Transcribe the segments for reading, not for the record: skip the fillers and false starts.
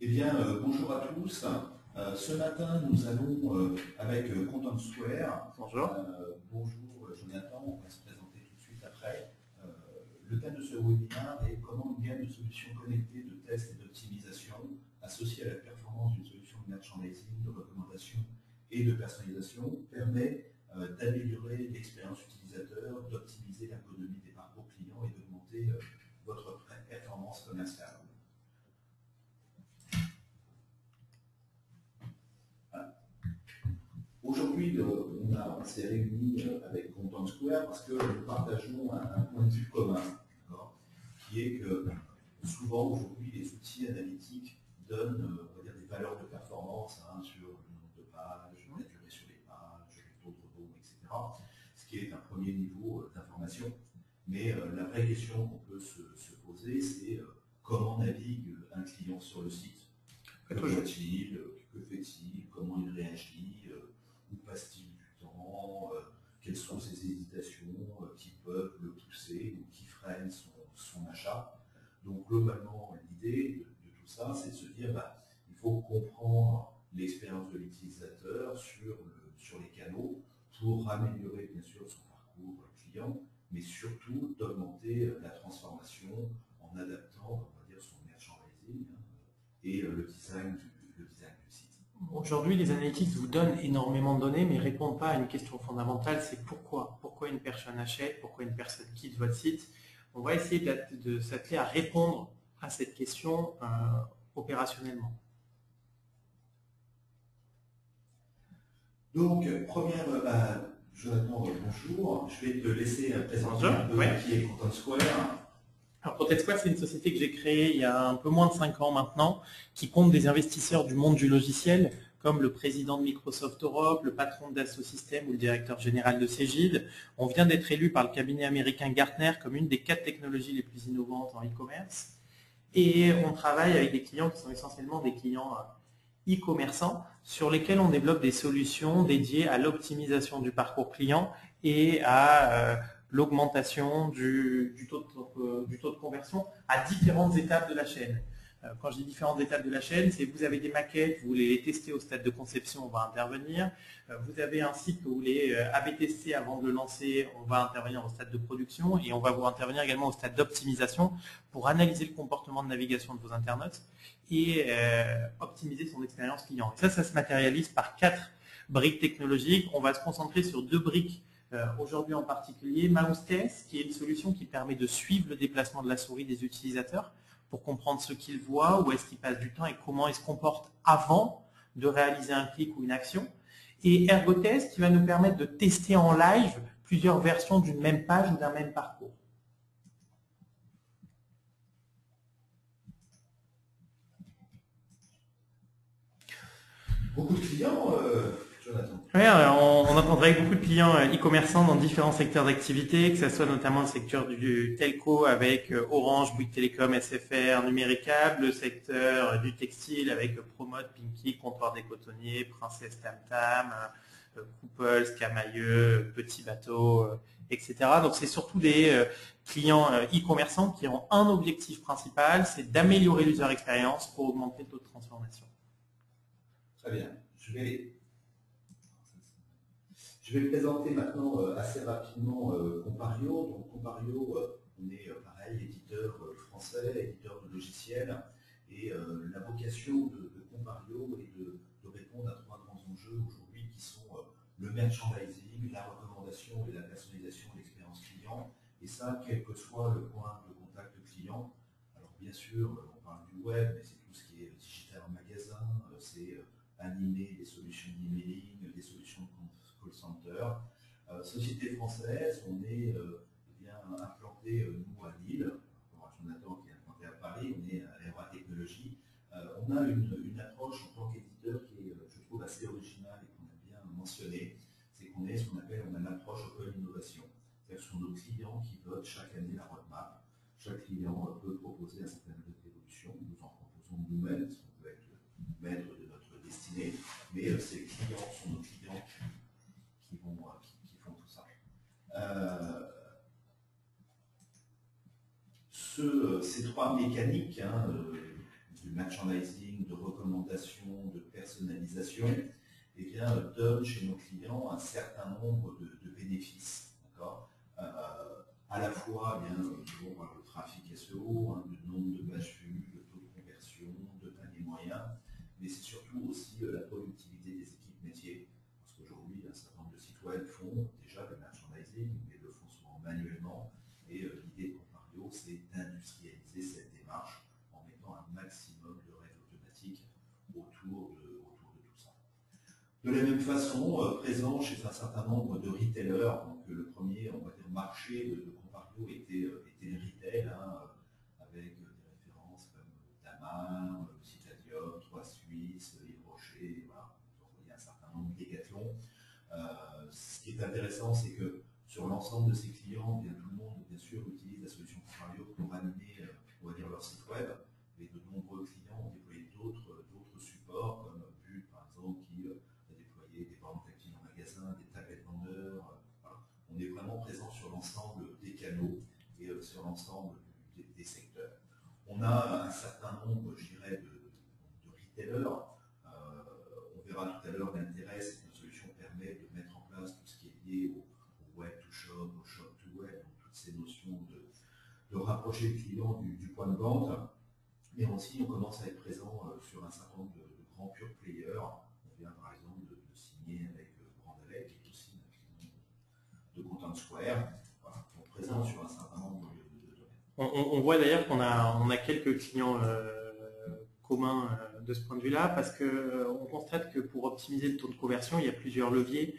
Eh bien, bonjour à tous. Ce matin, nous allons, avec Content Square, Bonjour. bonjour Jonathan, on va se présenter tout de suite après. Le thème de ce webinaire est comment une gamme de solutions connectées de tests et d'optimisation associée à la performance d'une solution de merchandising, de recommandation et de personnalisation permet d'améliorer l'expérience utilisateur, d'optimiser l'ergonomie des parcours clients et d'augmenter votre performance commerciale. Aujourd'hui, on s'est réunis avec Content Square parce que nous partageons un point de vue commun, qui est que souvent aujourd'hui les outils analytiques donnent on va dire, des valeurs de performance sur le nombre de pages, la durée sur les pages, le taux de rebond, etc. Ce qui est un premier niveau d'information. Mais la vraie question qu'on peut se poser, c'est comment navigue un client sur le site. Que voit-il, que fait-il, comment il réagit, où passe-t-il du temps, quelles sont ses hésitations qui peuvent le pousser ou qui freinent son achat. Donc globalement, l'idée de tout ça, c'est de se dire il faut comprendre l'expérience de l'utilisateur sur les canaux pour améliorer bien sûr son parcours client, mais surtout d'augmenter la transformation en adaptant, on va dire, son merchandising et le design du site. Aujourd'hui, les analytics vous donnent énormément de données, mais ne répondent pas à une question fondamentale, c'est pourquoi. Pourquoi une personne achète, pourquoi une personne quitte votre site. On va essayer de s'atteler à répondre à cette question opérationnellement. Donc, première, Jonathan, bonjour. Je vais te laisser présenter un peu qui est Content Square. Alors, Content Square, c'est une société que j'ai créée il y a un peu moins de 5 ans maintenant, qui compte des investisseurs du monde du logiciel, comme le président de Microsoft Europe, le patron de Dassault Systèmes ou le directeur général de Cegid. On vient d'être élu par le cabinet américain Gartner comme une des 4 technologies les plus innovantes en e-commerce. Et on travaille avec des clients qui sont essentiellement des clients e-commerçants, sur lesquels on développe des solutions dédiées à l'optimisation du parcours client et à l'augmentation du taux de conversion à différentes étapes de la chaîne. Quand je dis différentes étapes de la chaîne, c'est vous avez des maquettes, vous voulez les tester au stade de conception, on va intervenir. Vous avez un site que vous voulez A/B tester avant de le lancer, on va intervenir au stade de production et on va vous intervenir également au stade d'optimisation pour analyser le comportement de navigation de vos internautes et optimiser son expérience client. Et ça se matérialise par 4 briques technologiques. On va se concentrer sur 2 briques aujourd'hui en particulier. MouseTest, qui est une solution qui permet de suivre le déplacement de la souris des utilisateurs pour comprendre ce qu'ils voient, où est-ce qu'ils passent du temps et comment ils se comportent avant de réaliser un clic ou une action. Et ErgoTest, qui va nous permettre de tester en live plusieurs versions d'une même page ou d'un même parcours. Beaucoup de clients, Jonathan. Oui, on entendra avec beaucoup de clients e-commerçants dans différents secteurs d'activité, que ce soit notamment le secteur du telco avec Orange, Bouygues Télécom, SFR, Numéricable, le secteur du textile avec Promode, Pinky, Comptoir des Cotonniers, Princesse Tam Tam, Couples, Camailleux, Petit Bateau, etc. Donc c'est surtout des clients e-commerçants qui ont un objectif principal, c'est d'améliorer l'user experience pour augmenter le taux de transformation. Très bien. Je vais présenter maintenant assez rapidement Compario. Donc Compario, on est pareil, éditeur français, éditeur de logiciels. Et la vocation de Compario est de répondre à 3 grands enjeux aujourd'hui qui sont le merchandising, la recommandation et la personnalisation de l'expérience client. Et ça, quel que soit le point de contact client. Alors bien sûr, on parle du web, mais c'est tout ce qui est digital en magasin, c'est animer des solutions d'emailing, des solutions de call center. Société française, on est bien implanté, nous, à Lille. Jonathan qui est implanté à Paris, on est à Era Technologies. On a une approche en tant qu'éditeur qui est, je trouve, assez originale et qu'on a bien mentionné. C'est qu'on est ce qu'on appelle une approche open innovation. C'est-à-dire que ce sont nos clients qui votent chaque année la roadmap. Chaque client peut proposer un certain nombre d'évolutions. Nous en proposons nous-mêmes, parce qu'on peut être maître de notre destinée, mais ces clients sont nos clients qui font tout ça. Ces 3 mécaniques, merchandising, de recommandation, de personnalisation, eh bien, donne chez nos clients un certain nombre de bénéfices. À la fois bien, pour le trafic SEO, le nombre de pages vues, le taux de conversion, de panier moyen, mais c'est surtout aussi la productivité des équipes métiers. Parce qu'aujourd'hui, un certain nombre de sites web font déjà le merchandising, mais le font souvent manuellement. Et l'idée de Compario, c'est d'industrialiser cette démarche en mettant un maximum de règles automatiques autour de tout ça. De la même façon, présent chez un certain nombre de retailers, donc le premier, on va dire, marché de Compario était le retail, avec des références comme Daman, Citadium, Trois Suisses, Yves Rocher, voilà. Donc, il y a un certain nombre d'Hécathlon. Ce qui est intéressant, c'est que sur l'ensemble de ses clients, bien, tout le monde, bien sûr, utilise la solution Compario pour animer, on va dire, leur site web, mais de nombreux clients ont déployé d'autres supports, comme Bull, par exemple, qui a déployé des bornes tactiles en magasin, des tablettes vendeurs. Voilà. On est vraiment présent sur l'ensemble des canaux et sur l'ensemble des secteurs. On a un certain nombre, je dirais, de retailers. On verra tout à l'heure l'intérêt, c'est que notre solution permet de mettre en place tout ce qui est lié au web to shop, au shop to web, donc toutes ces notions de rapprocher le client du point de vente. Mais aussi, on commence à être présent sur un certain nombre de grands pure players. On vient par exemple de signer avec Brandalec, qui est aussi un client de Content Square. Voilà, donc présent sur un certain nombre de domaines. On voit d'ailleurs qu'on a quelques clients communs de ce point de vue-là, parce qu'on constate que pour optimiser le taux de conversion, il y a plusieurs leviers.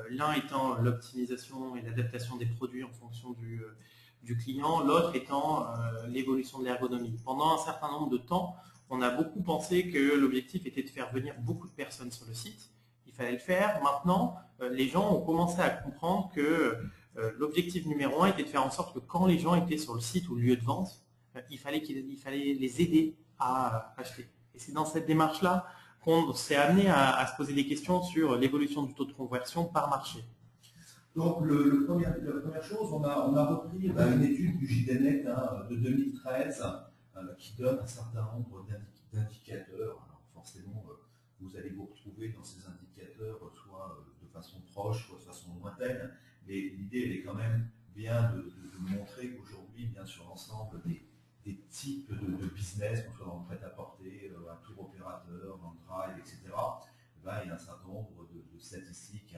L'un étant l'optimisation et l'adaptation des produits en fonction du client, l'autre étant l'évolution de l'ergonomie. Pendant un certain nombre de temps, on a beaucoup pensé que l'objectif était de faire venir beaucoup de personnes sur le site. Il fallait le faire. Maintenant, les gens ont commencé à comprendre que l'objectif numéro 1 était de faire en sorte que quand les gens étaient sur le site ou le lieu de vente, il fallait les aider à acheter. Et c'est dans cette démarche-là qu'on s'est amené à se poser des questions sur l'évolution du taux de conversion par marché. Donc, la première chose, on a repris une étude du JDNet de 2013 qui donne un certain nombre d'indicateurs. Alors, forcément, vous allez vous retrouver dans ces indicateurs, soit de façon proche, soit de façon lointaine. Mais l'idée, elle est quand même bien de montrer qu'aujourd'hui, bien sur l'ensemble des types de business, qu'on soit dans le prêt-à-porter, un tour opérateur, dans le drive, etc., il y a un certain nombre de statistiques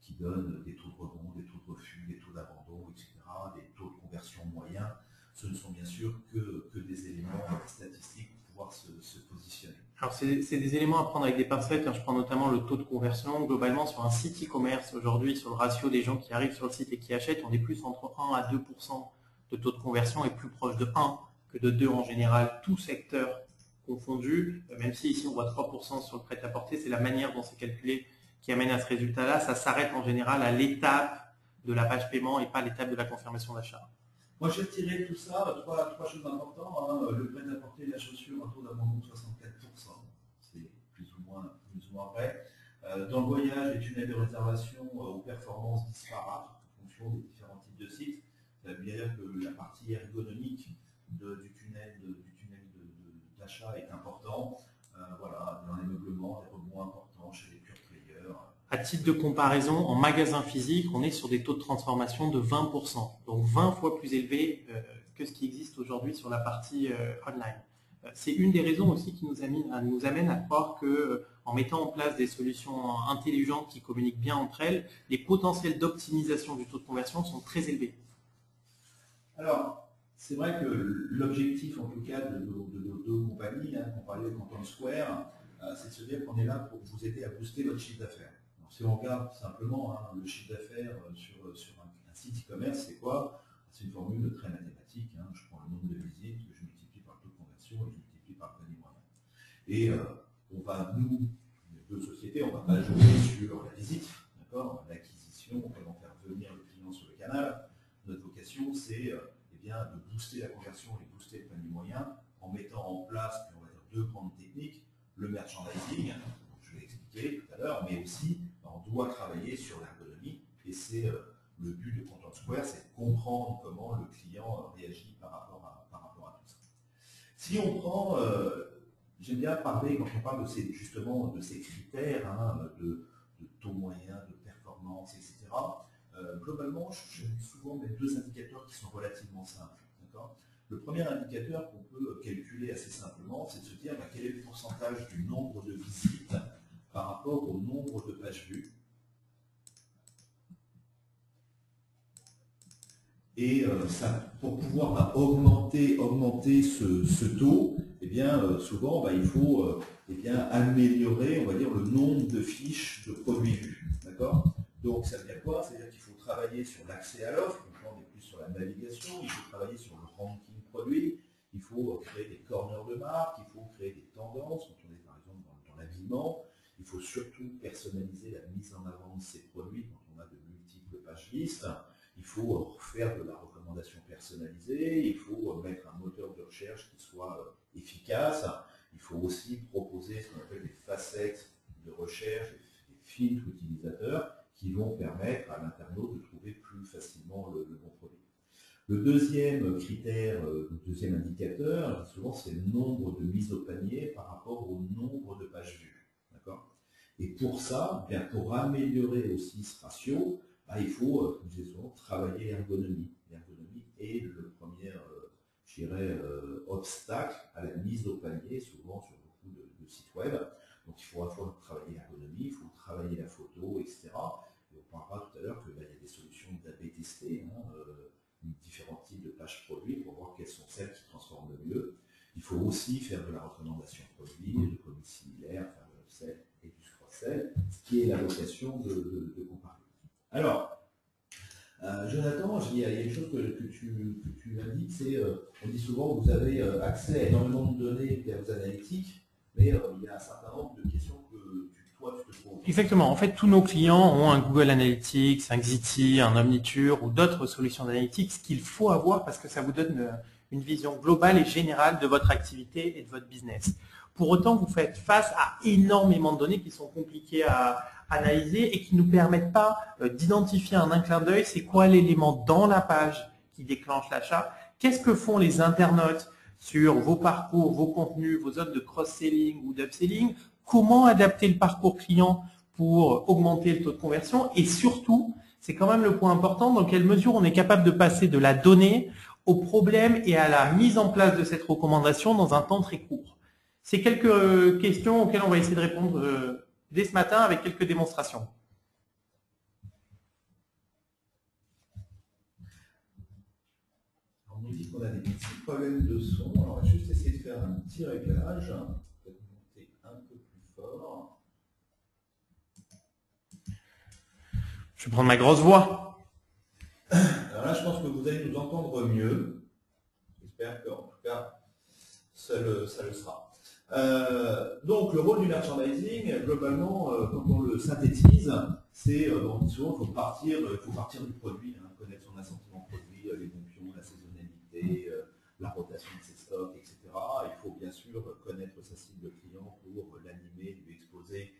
qui donnent des taux de rebond, des taux de refus, des taux d'abandon, etc., des taux de conversion moyens. Ce ne sont bien sûr que des éléments statistiques pour pouvoir se positionner. Alors c'est des éléments à prendre avec des pincettes. Je prends notamment le taux de conversion. Globalement, sur un site e-commerce, aujourd'hui, sur le ratio des gens qui arrivent sur le site et qui achètent, on est plus entre 1 à 2% de taux de conversion et plus proche de 1 que de 2 en général, tout secteur confondu. Même si ici on voit 3% sur le prêt-à-porter, c'est la manière dont c'est calculé qui amène à ce résultat-là. Ça s'arrête en général à l'étape de la page paiement et pas à l'étape de la confirmation d'achat. Moi, j'ai tiré tout ça, trois choses importantes. Le prêt-à-porter, la chaussure, un taux d'abandon de 64%. C'est plus ou moins vrai. Dans le voyage, les tunnels de réservation aux performances disparates en fonction des différents types de sites. Ça veut dire que la partie ergonomique du tunnel d'achat est important. Dans les meublements, des rebonds importants chez les pure players. À titre de comparaison, en magasin physique, on est sur des taux de transformation de 20%, donc 20 fois plus élevés que ce qui existe aujourd'hui sur la partie online. C'est une des raisons aussi qui nous amène à croire qu'en mettant en place des solutions intelligentes qui communiquent bien entre elles, les potentiels d'optimisation du taux de conversion sont très élevés. Alors, c'est vrai que l'objectif, en tout cas, de nos deux compagnies, Compario et Content Square, c'est de se dire qu'on est là pour vous aider à booster votre chiffre d'affaires. Si on regarde simplement le chiffre d'affaires sur un site e-commerce, c'est quoi? C'est une formule très mathématique. Je prends le nombre de visites, je multiplie par le taux de conversion et je multiplie par le panier moyen. Et on va, nous, les deux sociétés, on ne va pas jouer sur la visite, l'acquisition, comment faire venir le client sur le canal. Notre vocation, c'est de booster la conversion et booster le panier moyen en mettant en place, on va dire, deux grandes techniques, le merchandising, je l'ai expliqué tout à l'heure, mais aussi on doit travailler sur l'ergonomie et c'est le but de Content Square, c'est de comprendre comment le client réagit par rapport à tout ça. Si on prend j'aime bien parler, quand on parle de justement de ces critères de taux moyen, de performance, etc. Globalement, j'aime souvent mettre deux indicateurs qui sont relativement simples. Le premier indicateur qu'on peut calculer assez simplement, c'est de se dire quel est le pourcentage du nombre de visites par rapport au nombre de pages vues. Et pour pouvoir augmenter ce taux, eh bien, souvent il faut améliorer, on va dire, le nombre de fiches de produits vus. D'accord? Donc ça veut dire quoi? C'est-à-dire qu'il faut travailler sur l'accès à l'offre, donc là on est plus sur la navigation, il faut travailler sur le ranking produit, il faut créer des corners de marque, il faut créer des tendances, quand on est par exemple dans l'habillement, il faut surtout personnaliser la mise en avant de ces produits quand on a de multiples pages listes. Il faut faire de la recommandation personnalisée, il faut mettre un moteur de recherche qui soit efficace, il faut aussi proposer ce qu'on appelle des facettes de recherche, des filtres utilisateurs qui vont permettre à l'internaute de trouver plus facilement le bon produit. Le deuxième critère, le deuxième indicateur, souvent c'est le nombre de mises au panier par rapport au nombre de pages vues. Et pour ça, bien, pour améliorer aussi ce ratio, il faut, comme je disais souvent, travailler l'ergonomie. L'ergonomie est le premier, je dirais, obstacle à la mise au panier, souvent sur beaucoup de sites web. Donc il faut à la fois travailler l'ergonomie, il faut travailler la photo, etc. Et on parlera tout à l'heure qu'il y a des solutions d'A/B tester, différents types de pages produits pour voir quelles sont celles qui transforment le mieux. Il faut aussi faire de la recommandation produit, de produits similaires, faire de l'upsell et du cross-sell, ce qui est la vocation de comparer. Alors, Jonathan, il y a une chose que tu indiques, c'est on dit souvent que vous avez accès à énormément de données via vos analytiques, mais il y a un certain nombre de questions que toi tu te poses. Exactement. En fait, tous nos clients ont un Google Analytics, un Xity, un Omniture ou d'autres solutions d'analytics qu'il faut avoir parce que ça vous donne une vision globale et générale de votre activité et de votre business. Pour autant, vous faites face à énormément de données qui sont compliquées à analyser et qui ne nous permettent pas d'identifier en un clin d'œil c'est quoi l'élément dans la page qui déclenche l'achat, qu'est-ce que font les internautes sur vos parcours, vos contenus, vos offres de cross-selling ou d'upselling, comment adapter le parcours client pour augmenter le taux de conversion et surtout, c'est quand même le point important, dans quelle mesure on est capable de passer de la donnée au problème et à la mise en place de cette recommandation dans un temps très court. C'est quelques questions auxquelles on va essayer de répondre dès ce matin avec quelques démonstrations. On nous dit qu'on a des petits problèmes de son, alors on va juste essayer de faire un petit réglage, peut-être monter un peu plus fort. Je vais prendre ma grosse voix. Alors là, je pense que vous allez nous entendre mieux. J'espère qu'en tout cas, ça le sera. Donc, le rôle du merchandising, globalement, quand on le synthétise, c'est, on dit souvent qu'il faut partir du produit, connaître son assortiment produit, les bons pions, la saisonnalité, la rotation de ses stocks, etc. Il faut bien sûr connaître sa cible client pour l'animer, lui exposer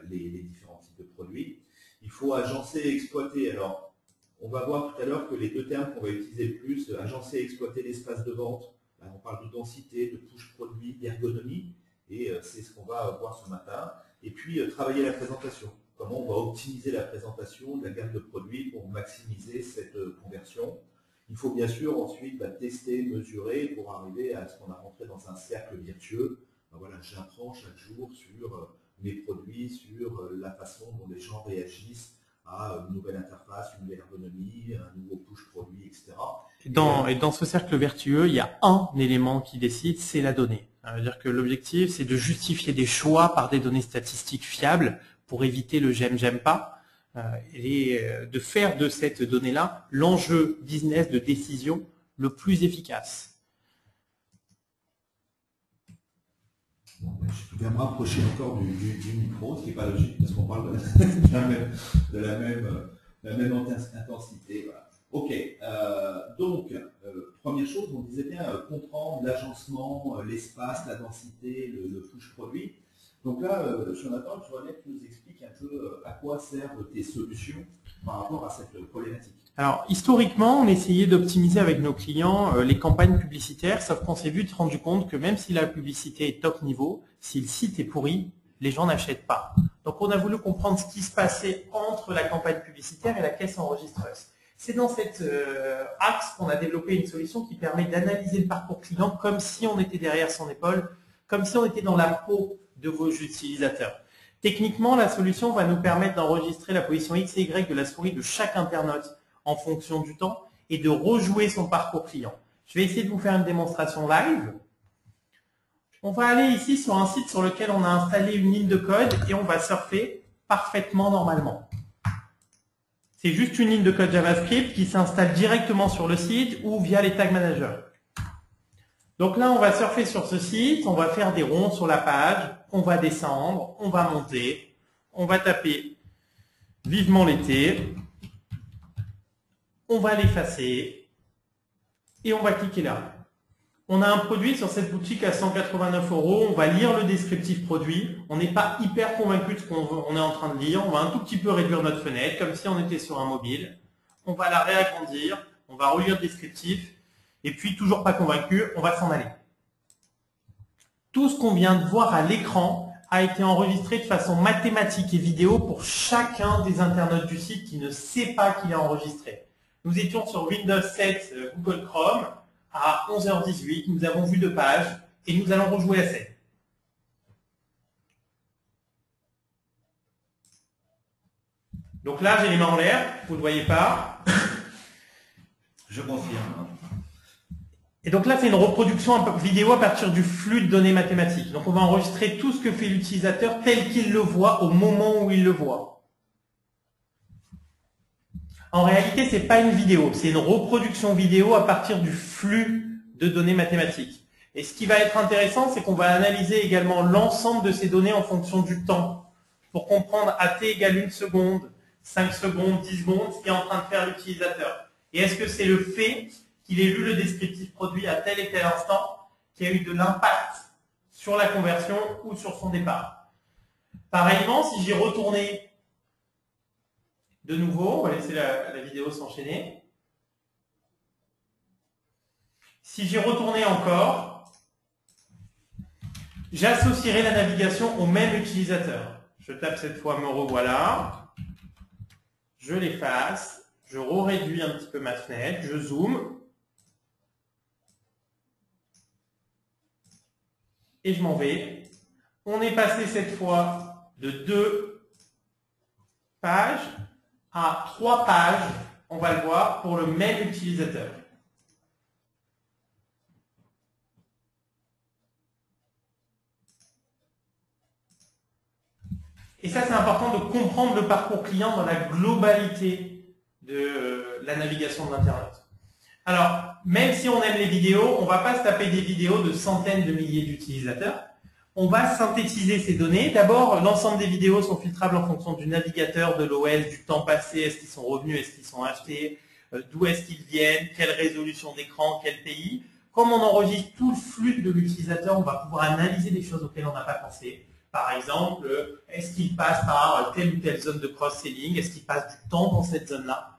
les différents types de produits. Il faut agencer et exploiter. Alors, on va voir tout à l'heure que les deux termes qu'on va utiliser le plus, agencer et exploiter l'espace de vente, on parle de densité, de push produit, d'ergonomie, et c'est ce qu'on va voir ce matin. Et puis, travailler la présentation. Comment on va optimiser la présentation de la gamme de produits pour maximiser cette conversion. Il faut bien sûr ensuite tester, mesurer pour arriver à ce qu'on a rentré dans un cercle virtueux. Voilà, j'apprends chaque jour sur mes produits, sur la façon dont les gens réagissent à une nouvelle interface, une nouvelle ergonomie, un nouveau push produit, etc. Et dans ce cercle vertueux, il y a un élément qui décide, c'est la donnée. Ça veut dire que l'objectif, c'est de justifier des choix par des données statistiques fiables pour éviter le j'aime pas et de faire de cette donnée-là l'enjeu business de décision le plus efficace. Bon, je vais me rapprocher encore du micro, ce qui n'est pas logique parce qu'on parle de la même intensité. Voilà. Ok, donc, première chose, on disait bien comprendre l'agencement, l'espace, la densité, le push produit. Donc là, Jonathan, je voudrais que tu nous expliques un peu à quoi servent tes solutions par rapport à cette problématique. Alors, historiquement, on essayait d'optimiser avec nos clients les campagnes publicitaires, sauf qu'on s'est vite rendu compte que même si la publicité est top niveau, si le site est pourri, les gens n'achètent pas. Donc, on a voulu comprendre ce qui se passait entre la campagne publicitaire et la caisse enregistreuse. C'est dans cet axe qu'on a développé une solution qui permet d'analyser le parcours client comme si on était derrière son épaule, comme si on était dans la peau de vos utilisateurs. Techniquement, la solution va nous permettre d'enregistrer la position X et Y de la souris de chaque internaute en fonction du temps et de rejouer son parcours client. Je vais essayer de vous faire une démonstration live. On va aller ici sur un site sur lequel on a installé une ligne de code et on va surfer parfaitement normalement. C'est juste une ligne de code JavaScript qui s'installe directement sur le site ou via les tag managers. Donc là, on va surfer sur ce site, on va faire des ronds sur la page, on va descendre, on va monter, on va taper « Vivement l'été », on va l'effacer et on va cliquer là. On a un produit sur cette boutique à 189 €, on va lire le descriptif produit, on n'est pas hyper convaincu de ce qu'on est en train de lire, on va un tout petit peu réduire notre fenêtre, comme si on était sur un mobile, on va la réagrandir, on va relire le descriptif, et puis toujours pas convaincu, on va s'en aller. Tout ce qu'on vient de voir à l'écran a été enregistré de façon mathématique et vidéo pour chacun des internautes du site qui ne sait pas qu'il est enregistré. Nous étions sur Windows 7 Google Chrome à 11h18, nous avons vu 2 pages et nous allons rejouer la scène. Donc là, j'ai les mains en l'air, vous ne le voyez pas. Je confirme. Et donc là, c'est une reproduction vidéo à partir du flux de données mathématiques. Donc on va enregistrer tout ce que fait l'utilisateur tel qu'il le voit au moment où il le voit. En réalité, c'est pas une vidéo, c'est une reproduction vidéo à partir du flux de données mathématiques. Et ce qui va être intéressant, c'est qu'on va analyser également l'ensemble de ces données en fonction du temps, pour comprendre à t égale 1 seconde, 5 secondes, 10 secondes, ce qu'est en train de faire l'utilisateur. Et est-ce que c'est le fait qu'il ait lu le descriptif produit à tel et tel instant qui a eu de l'impact sur la conversion ou sur son départ? Pareillement, si j'y retournais de nouveau, on va laisser la vidéo s'enchaîner. Si j'y retournais encore, j'associerai la navigation au même utilisateur. Je tape cette fois me revoilà, je l'efface, je réduis un petit peu ma fenêtre, je zoome, et je m'en vais. On est passé cette fois de 2 pages à 3 pages, on va le voir, pour le même utilisateur. Et ça, c'est important de comprendre le parcours client dans la globalité de la navigation de l'Internet. Alors, même si on aime les vidéos, on ne va pas se taper des vidéos de centaines de milliers d'utilisateurs. On va synthétiser ces données. D'abord, l'ensemble des vidéos sont filtrables en fonction du navigateur, de l'OS, du temps passé, est-ce qu'ils sont revenus, est-ce qu'ils sont achetés, d'où est-ce qu'ils viennent, quelle résolution d'écran, quel pays. Comme on enregistre tout le flux de l'utilisateur, on va pouvoir analyser des choses auxquelles on n'a pas pensé. Par exemple, est-ce qu'il passe par telle ou telle zone de cross-selling, est-ce qu'il passe du temps dans cette zone-là.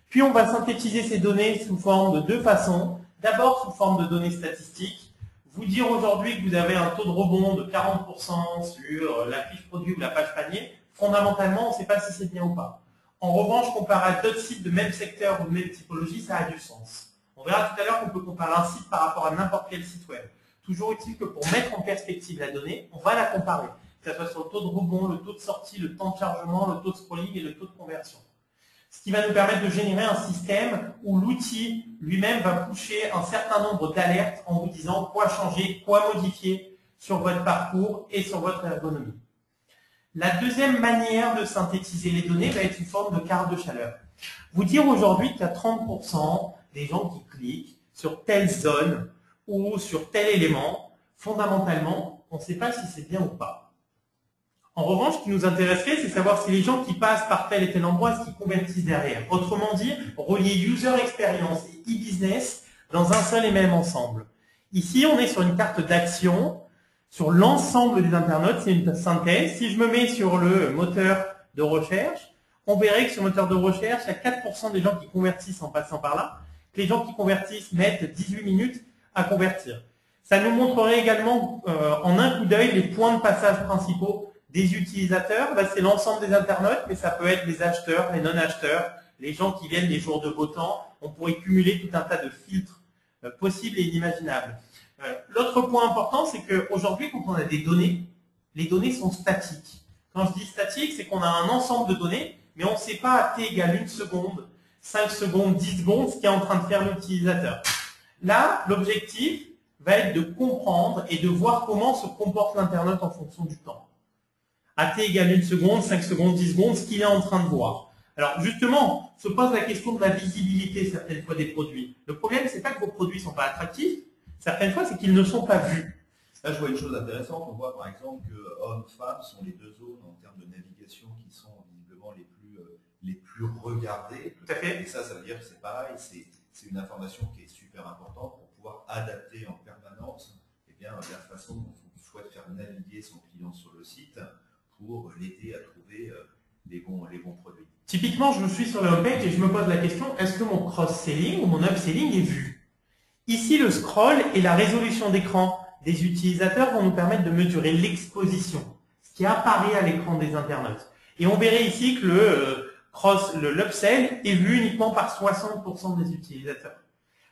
Puis on va synthétiser ces données sous forme de 2 façons. D'abord sous forme de données statistiques. Vous dire aujourd'hui que vous avez un taux de rebond de 40% sur la fiche produit ou la page panier, fondamentalement, on ne sait pas si c'est bien ou pas. En revanche, comparé à d'autres sites de même secteur ou de même typologie, ça a du sens. On verra tout à l'heure qu'on peut comparer un site par rapport à n'importe quel site web. Toujours utile que pour mettre en perspective la donnée, on va la comparer. Que ce soit sur le taux de rebond, le taux de sortie, le temps de chargement, le taux de scrolling et le taux de conversion. Ce qui va nous permettre de générer un système où l'outil lui-même va pusher un certain nombre d'alertes en vous disant quoi changer, quoi modifier sur votre parcours et sur votre ergonomie. La deuxième manière de synthétiser les données va être une forme de carte de chaleur. Vous dire aujourd'hui qu'il y a 30% des gens qui cliquent sur telle zone ou sur tel élément, fondamentalement, on ne sait pas si c'est bien ou pas. En revanche, ce qui nous intéresserait, c'est savoir si les gens qui passent par tel et tel endroit, est-ce qu'ils convertissent derrière. Autrement dit, relier user experience et e-business dans un seul et même ensemble. Ici, on est sur une carte d'action sur l'ensemble des internautes, c'est une synthèse. Si je me mets sur le moteur de recherche, on verrait que sur le moteur de recherche, il y a 4% des gens qui convertissent en passant par là. Que les gens qui convertissent mettent 18 minutes à convertir. Ça nous montrerait également en un coup d'œil les points de passage principaux des utilisateurs. Là, c'est l'ensemble des internautes, mais ça peut être les acheteurs, les non-acheteurs, les gens qui viennent les jours de beau temps. On pourrait cumuler tout un tas de filtres possibles et inimaginables. L'autre point important, c'est qu'aujourd'hui, quand on a des données, les données sont statiques. Quand je dis statique, c'est qu'on a un ensemble de données, mais on ne sait pas à t égale 1 seconde, 5 secondes, 10 secondes, ce qu'est en train de faire l'utilisateur. Là, l'objectif va être de comprendre et de voir comment se comporte l'internaute en fonction du temps. À t égale 1 seconde, 5 secondes, 10 secondes, ce qu'il est en train de voir. Alors justement, se pose la question de la visibilité certaines fois des produits. Le problème, c'est pas que vos produits ne sont pas attractifs, certaines fois, c'est qu'ils ne sont pas vus. Là, je vois une chose intéressante. On voit par exemple que hommes, femmes sont les deux zones en termes de navigation qui sont visiblement les plus regardées. Tout à fait. Et ça veut dire que c'est pareil, c'est une information qui est super importante pour pouvoir adapter en permanence la façon dont on souhaite faire naviguer son client sur le site pour l'aider à trouver les bons produits. Typiquement, je suis sur le homepage et je me pose la question, est-ce que mon cross-selling ou mon upselling est vu? Ici, le scroll et la résolution d'écran des utilisateurs vont nous permettre de mesurer l'exposition, ce qui apparaît à l'écran des internautes. Et on verrait ici que l'upsell est vu uniquement par 60% des utilisateurs.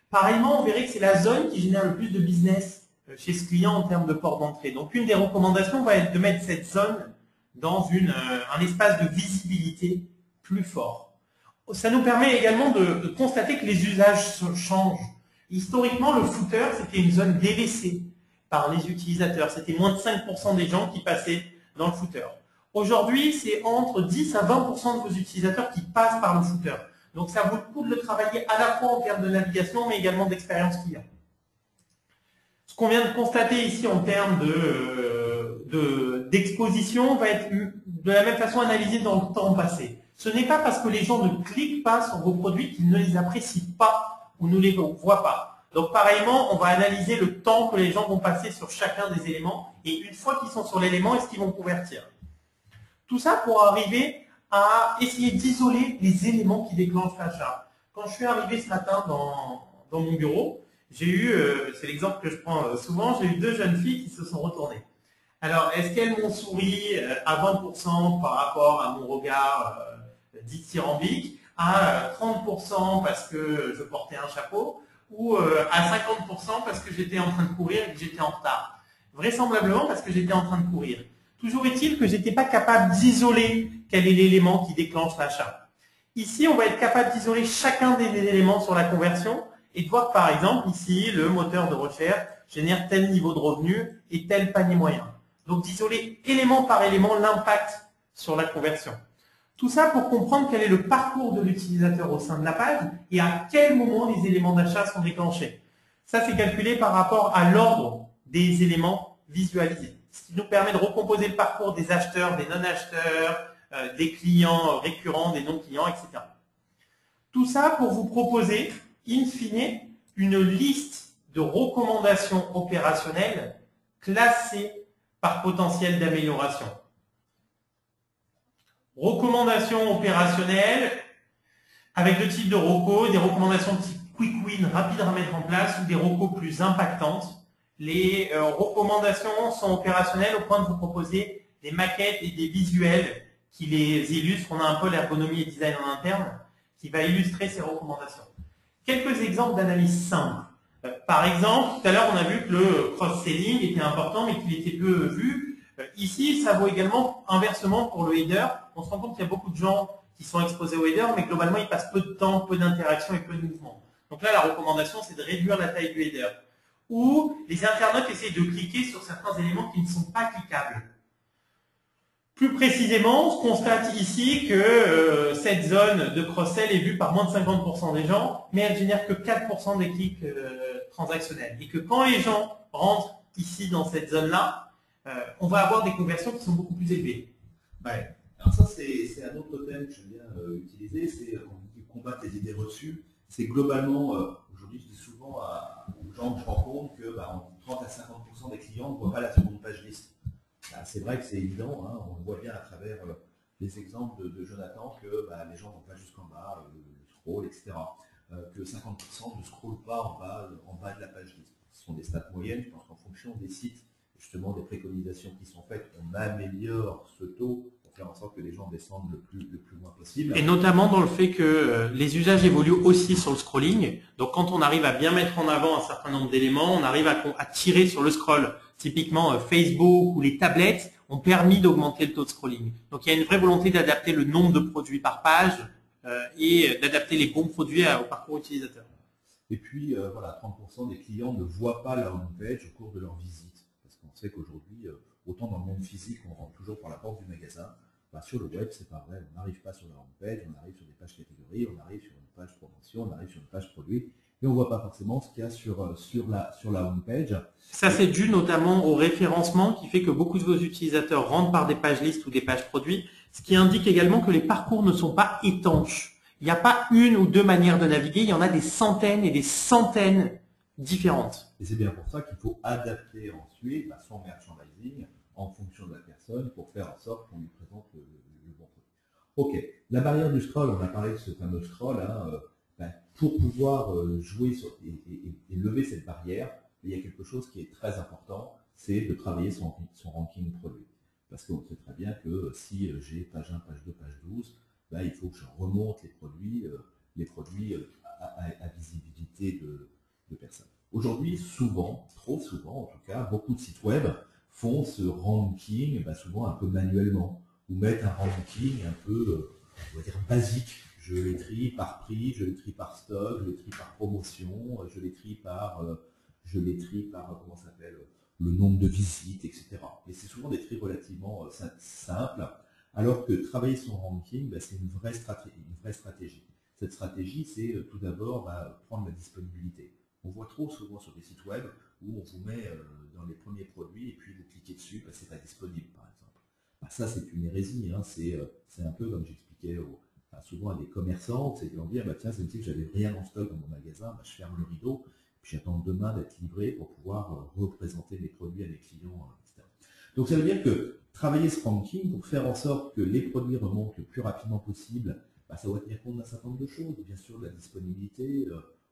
Pareillement, on verrait que c'est la zone qui génère le plus de business chez ce client en termes de port d'entrée. Donc, une des recommandations va être de mettre cette zone dans un espace de visibilité plus fort. Ça nous permet également de constater que les usages changent. Historiquement, le footer, c'était une zone délaissée par les utilisateurs. C'était moins de 5% des gens qui passaient dans le footer. Aujourd'hui, c'est entre 10 à 20% de vos utilisateurs qui passent par le footer. Donc, ça vaut le coup de le travailler à la fois en termes de navigation, mais également d'expérience client. Ce qu'on vient de constater ici en termes d'exposition va être de la même façon analysé dans le temps passé. Ce n'est pas parce que les gens ne cliquent pas sur vos produits qu'ils ne les apprécient pas ou ne les voient pas. Donc pareillement, on va analyser le temps que les gens vont passer sur chacun des éléments et une fois qu'ils sont sur l'élément, est-ce qu'ils vont convertir. Tout ça pour arriver à essayer d'isoler les éléments qui déclenchent l'achat. Quand je suis arrivé ce matin dans mon bureau, j'ai eu, c'est l'exemple que je prends souvent, j'ai eu 2 jeunes filles qui se sont retournées. Alors, est-ce qu'elles m'ont souri à 20% par rapport à mon regard dithyrambique, à 30% parce que je portais un chapeau, ou à 50% parce que j'étais en train de courir et que j'étais en retard? Vraisemblablement parce que j'étais en train de courir. Toujours est-il que je n'étais pas capable d'isoler quel est l'élément qui déclenche l'achat. Ici, on va être capable d'isoler chacun des éléments sur la conversion et de voir par exemple ici, le moteur de recherche génère tel niveau de revenu et tel panier moyen. Donc d'isoler élément par élément l'impact sur la conversion. Tout ça pour comprendre quel est le parcours de l'utilisateur au sein de la page et à quel moment les éléments d'achat sont déclenchés. Ça, c'est calculé par rapport à l'ordre des éléments visualisés. Ce qui nous permet de recomposer le parcours des acheteurs, des non-acheteurs, des clients récurrents, des non-clients, etc. Tout ça pour vous proposer, in fine, une liste de recommandations opérationnelles classées par potentiel d'amélioration. Recommandations opérationnelles avec le type de reco, des recommandations de type quick win, rapides à mettre en place, ou des recos plus impactantes. Les recommandations sont opérationnelles au point de vous proposer des maquettes et des visuels qui les illustrent. On a un peu l'ergonomie et design en interne qui va illustrer ces recommandations. Quelques exemples d'analyse simple. Par exemple, tout à l'heure, on a vu que le cross-selling était important, mais qu'il était peu vu. Ici, ça vaut également inversement pour le header. On se rend compte qu'il y a beaucoup de gens qui sont exposés au header, mais globalement, ils passent peu de temps, peu d'interaction et peu de mouvement. Donc là, la recommandation, c'est de réduire la taille du header. Ou les internautes essaient de cliquer sur certains éléments qui ne sont pas cliquables. Plus précisément, on constate ici que cette zone de cross-sell est vue par moins de 50% des gens, mais elle génère que 4% des clics transactionnels. Et que quand les gens rentrent ici dans cette zone-là, on va avoir des conversions qui sont beaucoup plus élevées. Ouais. Alors ça, c'est un autre thème que j'aime bien utiliser, c'est combattre les idées reçues. C'est globalement, aujourd'hui je dis souvent aux gens que je rencontre que entre 30 à 50% des clients ne voient pas la seconde page page liste. C'est vrai que c'est évident, hein, on le voit bien à travers les exemples de Jonathan que les gens ne vont pas jusqu'en bas, le scroll, etc. Que 50% ne scrollent pas en bas de la page liste. Ce sont des stats moyennes, je pense qu'en fonction des sites, justement des préconisations qui sont faites, on améliore ce taux pour faire en sorte que les gens descendent le plus loin possible. Et notamment dans le fait que les usages évoluent aussi sur le scrolling. Donc quand on arrive à bien mettre en avant un certain nombre d'éléments, on arrive à tirer sur le scroll. Typiquement Facebook ou les tablettes ont permis d'augmenter le taux de scrolling. Donc il y a une vraie volonté d'adapter le nombre de produits par page et d'adapter les bons produits au parcours utilisateur. Et puis voilà, 30% des clients ne voient pas la homepage au cours de leur visite. Parce qu'on sait qu'aujourd'hui, autant dans le monde physique, on rentre toujours par la porte du magasin. Sur le web, c'est pas vrai. On n'arrive pas sur la homepage, on arrive sur des pages catégories, on arrive sur une page promotion, on arrive sur une page produit, et on ne voit pas forcément ce qu'il y a sur la homepage. Ça, c'est dû notamment au référencement qui fait que beaucoup de vos utilisateurs rentrent par des pages listes ou des pages produits, ce qui indique également que les parcours ne sont pas étanches. Il n'y a pas une ou deux manières de naviguer, il y en a des centaines et des centaines différentes. Et c'est bien pour ça qu'il faut adapter ensuite son merchandising en fonction de la personne pour faire en sorte qu'on lui présente le bon truc. Ok, la barrière du scroll, on a parlé de ce fameux scroll, pour pouvoir jouer et lever cette barrière, il y a quelque chose qui est très important, c'est de travailler son ranking produit. Parce qu'on sait très bien que si j'ai page 1, page 2, page 12, il faut que je remonte les produits à visibilité de personnes. Aujourd'hui, souvent, trop souvent en tout cas, beaucoup de sites web font ce ranking souvent un peu manuellement, ou mettent un ranking un peu, on va dire, basique. Je les trie par prix, je les trie par stock, je les trie par promotion, je les trie par comment ça s'appelle, le nombre de visites, etc. Et c'est souvent des tris relativement simples, alors que travailler son ranking, c'est une vraie stratégie. Cette stratégie, c'est tout d'abord prendre la disponibilité. On voit trop souvent sur des sites web où on vous met dans les premiers produits et puis vous cliquez dessus, c'est pas disponible par exemple. Ça c'est une hérésie, hein. C'est un peu comme j'expliquais souvent à des commerçants, c'est de leur dire tiens, c'est une que j'avais rien en stock dans mon magasin, je ferme le rideau, puis j'attends demain d'être livré pour pouvoir représenter mes produits à mes clients, etc. Donc ça veut dire que travailler ce ranking pour faire en sorte que les produits remontent le plus rapidement possible, ça va tenir compte d'un certain nombre de choses, bien sûr de la disponibilité.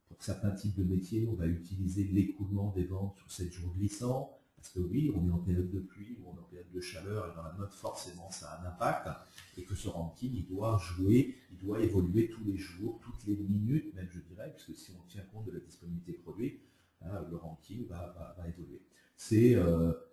Pour certains types de métiers, on va utiliser l'écoulement des ventes sur 7 jours glissants, parce que oui, on est en période de pluie, ou on est en période de chaleur, et dans la mode, forcément, ça a un impact, et que ce ranking, il doit évoluer tous les jours, toutes les minutes, même je dirais, puisque si on tient compte de la disponibilité produit, le ranking va évoluer. C'est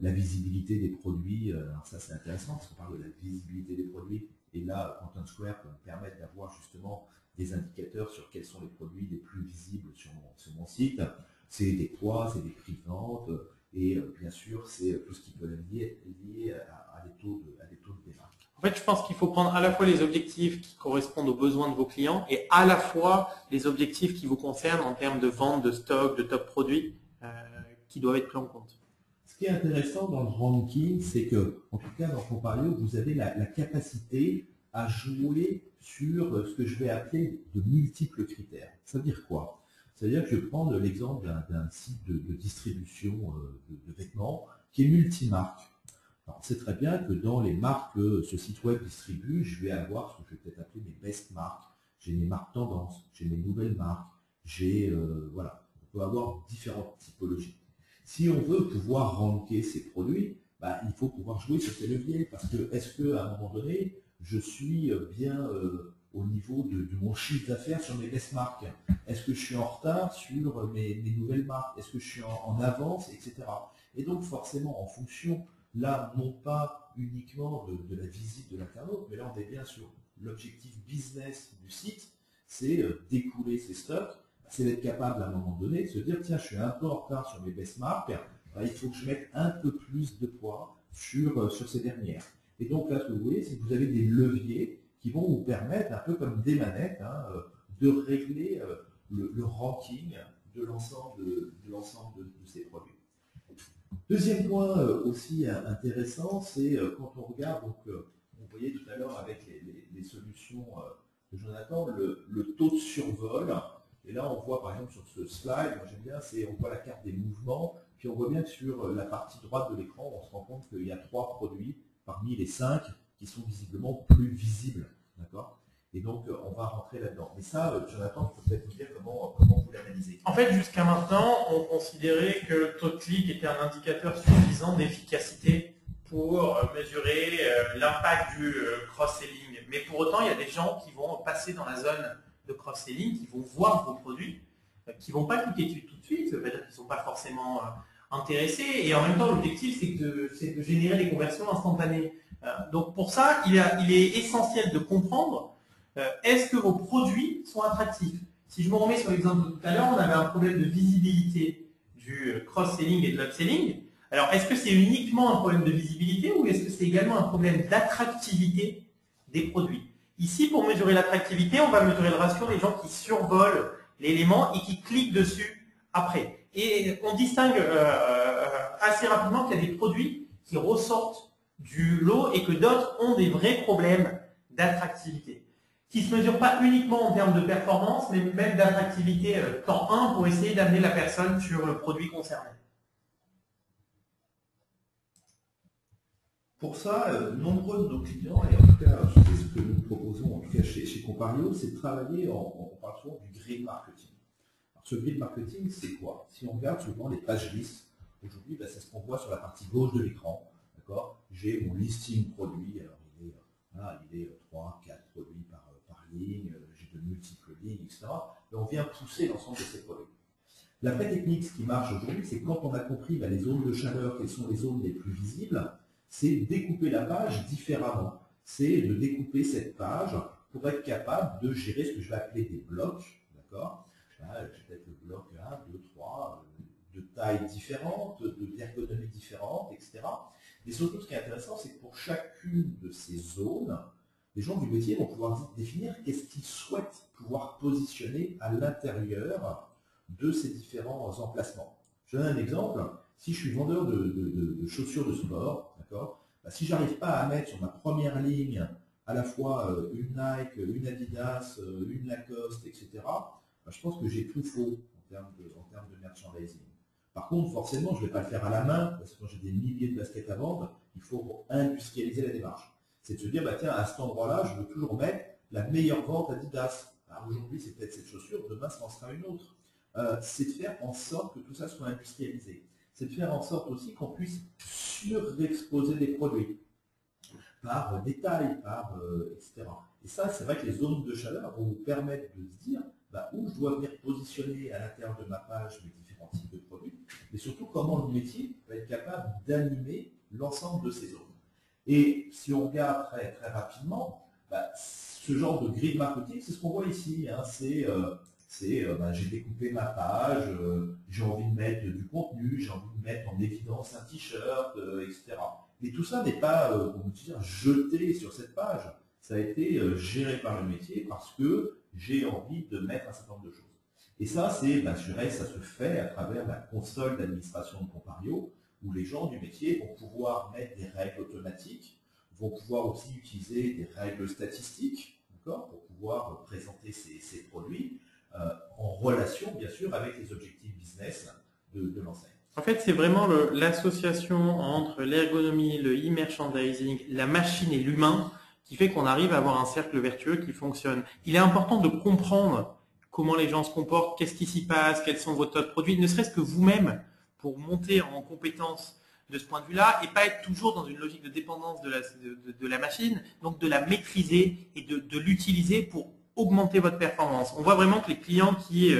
la visibilité des produits, alors ça c'est intéressant, parce qu'on parle de la visibilité des produits, et là, Content Square peut me permettre d'avoir justement des indicateurs sur quels sont les produits les plus visibles sur mon site. C'est des poids, c'est des prix de vente, et bien sûr, c'est tout ce qui peut être lié à des taux de démarque. En fait, je pense qu'il faut prendre à la fois les objectifs qui correspondent aux besoins de vos clients et à la fois les objectifs qui vous concernent en termes de vente, de stock, de top produits qui doivent être pris en compte. Ce qui est intéressant dans le ranking, c'est que, en tout cas dans Compario, vous avez la capacité à jouer sur ce que je vais appeler de multiples critères. Ça veut dire quoi? C'est-à-dire que je vais prendre l'exemple d'un site de distribution de vêtements qui est multimarque. Alors, on sait très bien que dans les marques que ce site web distribue, je vais avoir ce que je vais peut-être appeler mes best marques. J'ai mes marques tendances, j'ai mes nouvelles marques, voilà. On peut avoir différentes typologies. Si on veut pouvoir ranker ces produits, il faut pouvoir jouer sur ces leviers, parce que est-ce qu'à un moment donné, je suis bien au niveau de mon chiffre d'affaires sur mes best marques? Est-ce que je suis en retard sur mes nouvelles marques? Est-ce que je suis en avance, etc. Et donc forcément, en fonction, là, non pas uniquement de la visite de l'internaute, mais là, on est bien sur l'objectif business du site, c'est d'écouler ses stocks, c'est d'être capable à un moment donné de se dire, tiens, je suis un peu en retard sur mes best marques, il faut que je mette un peu plus de poids sur ces dernières. Et donc là, ce que vous voyez, c'est que vous avez des leviers qui vont vous permettre, un peu comme des manettes, de régler le ranking de l'ensemble de ces produits. Deuxième point aussi intéressant, c'est quand on regarde, donc on voyait tout à l'heure avec les solutions de Jonathan, le taux de survol. Et là, on voit par exemple sur ce slide, moi j'aime bien, on voit la carte des mouvements, Puis on voit bien que sur la partie droite de l'écran, on se rend compte qu'il y a 3 produits parmi les 5 qui sont visiblement plus visibles. D'accord? Et donc, on va rentrer là-dedans. Mais ça, Jonathan, tu peux peut-être nous dire comment vous l'analysez. En fait, jusqu'à maintenant, on considérait que le taux de clic était un indicateur suffisant d'efficacité pour mesurer l'impact du cross-selling. Mais pour autant, il y a des gens qui vont passer dans la zone de cross-selling, qui vont voir vos produits, qui ne vont pas cliquer dessus tout de suite, ça veut dire qu'ils ne sont pas forcément intéressés. Et en même temps, l'objectif, c'est de générer des conversions instantanées. Donc pour ça, il est essentiel de comprendre est-ce que vos produits sont attractifs. Si je me remets sur l'exemple de tout à l'heure, on avait un problème de visibilité du cross-selling et de l'upselling. Alors, est-ce que c'est uniquement un problème de visibilité ou est-ce que c'est également un problème d'attractivité des produits? Ici, pour mesurer l'attractivité, on va mesurer le ratio des gens qui survolent l'élément et qui cliquent dessus après. Et on distingue assez rapidement qu'il y a des produits qui ressortent du lot et que d'autres ont des vrais problèmes d'attractivité, qui ne se mesurent pas uniquement en termes de performance, mais même d'attractivité temps 1 pour essayer d'amener la personne sur le produit concerné. Pour ça, nombreux de nos clients, et en tout cas, c'est ce que nous proposons en tout cas chez Compario, c'est de travailler, on parle souvent du grid marketing. Alors, ce grid marketing, c'est quoi? Si on regarde souvent les pages listes, aujourd'hui, c'est ce qu'on voit sur la partie gauche de l'écran. J'ai mon listing produit, alors il est 3, 4 produits par ligne, j'ai de multiples lignes, etc. Et on vient pousser l'ensemble de ces produits. La vraie technique, ce qui marche aujourd'hui, c'est quand on a compris les zones de chaleur, quelles sont les zones les plus visibles, c'est découper la page différemment. C'est de découper cette page pour être capable de gérer ce que je vais appeler des blocs. D'accord? J'ai peut-être le bloc 1, 2, 3, de tailles différentes, d'ergonomie différentes, etc. Mais surtout, ce qui est intéressant, c'est que pour chacune de ces zones, les gens du métier vont pouvoir définir qu'est-ce qu'ils souhaitent pouvoir positionner à l'intérieur de ces différents emplacements. Je donne un exemple. Si je suis vendeur de chaussures de sport, d'accord, si je n'arrive pas à mettre sur ma première ligne à la fois une Nike, une Adidas, une Lacoste, etc., je pense que j'ai tout faux en termes de merchandising. Par contre, forcément, je ne vais pas le faire à la main, parce que quand j'ai des milliers de baskets à vendre, il faut industrialiser la démarche. C'est de se dire, tiens, à cet endroit-là, je veux toujours mettre la meilleure vente Adidas. Aujourd'hui, c'est peut-être cette chaussure, demain, ce en sera une autre. C'est de faire en sorte que tout ça soit industrialisé. C'est de faire en sorte aussi qu'on puisse surexposer des produits par détail, etc. Et ça, c'est vrai que les zones de chaleur vont vous permettre de se dire où je dois venir positionner à l'intérieur de ma page mes différents types de produits, mais surtout comment le métier va être capable d'animer l'ensemble de ces zones. Et si on regarde très, très rapidement, ce genre de grid marketing, c'est ce qu'on voit ici. J'ai découpé ma page, j'ai envie de mettre du contenu, j'ai envie de mettre en évidence un t-shirt, etc. Mais tout ça n'est pas jeté sur cette page. Ça a été géré par le métier parce que j'ai envie de mettre un certain nombre de choses. Et ça, ça se fait à travers la console d'administration de Compario, où les gens du métier vont pouvoir mettre des règles automatiques, vont pouvoir aussi utiliser des règles statistiques, pour pouvoir présenter ces produits en relation, bien sûr, avec les objectifs business de l'enseigne. En fait, c'est vraiment l'association entre l'ergonomie, le e-merchandising, la machine et l'humain qui fait qu'on arrive à avoir un cercle vertueux qui fonctionne. Il est important de comprendre comment les gens se comportent, qu'est-ce qui s'y passe, quels sont vos top produits, ne serait-ce que vous-même pour monter en compétence de ce point de vue-là et pas être toujours dans une logique de dépendance de la machine, donc de la maîtriser et de l'utiliser pour augmenter votre performance. On voit vraiment que les clients qui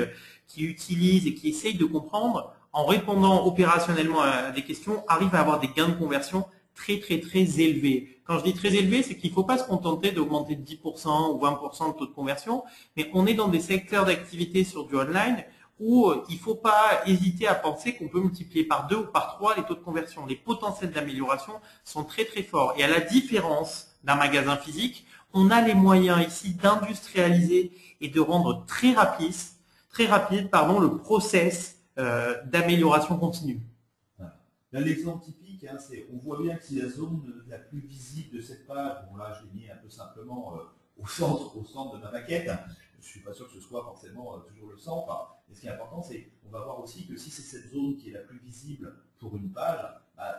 utilisent et qui essayent de comprendre, en répondant opérationnellement à des questions, arrivent à avoir des gains de conversion très, très, très élevés. Quand je dis très élevé, c'est qu'il ne faut pas se contenter d'augmenter de 10% ou 20% de taux de conversion, mais on est dans des secteurs d'activité sur du online où il ne faut pas hésiter à penser qu'on peut multiplier par 2 ou par 3 les taux de conversion. Les potentiels d'amélioration sont très, très forts. Et à la différence d'un magasin physique, on a les moyens ici d'industrialiser et de rendre très rapide le process d'amélioration continue. Là, l'exemple typique, c'est on voit bien que si la zone la plus visible de cette page, bon là je l'ai mis un peu simplement au centre de ma maquette. Je ne suis pas sûr que ce soit forcément toujours le centre. Mais ce qui est important, c'est qu'on va voir aussi que si c'est cette zone qui est la plus visible pour une page,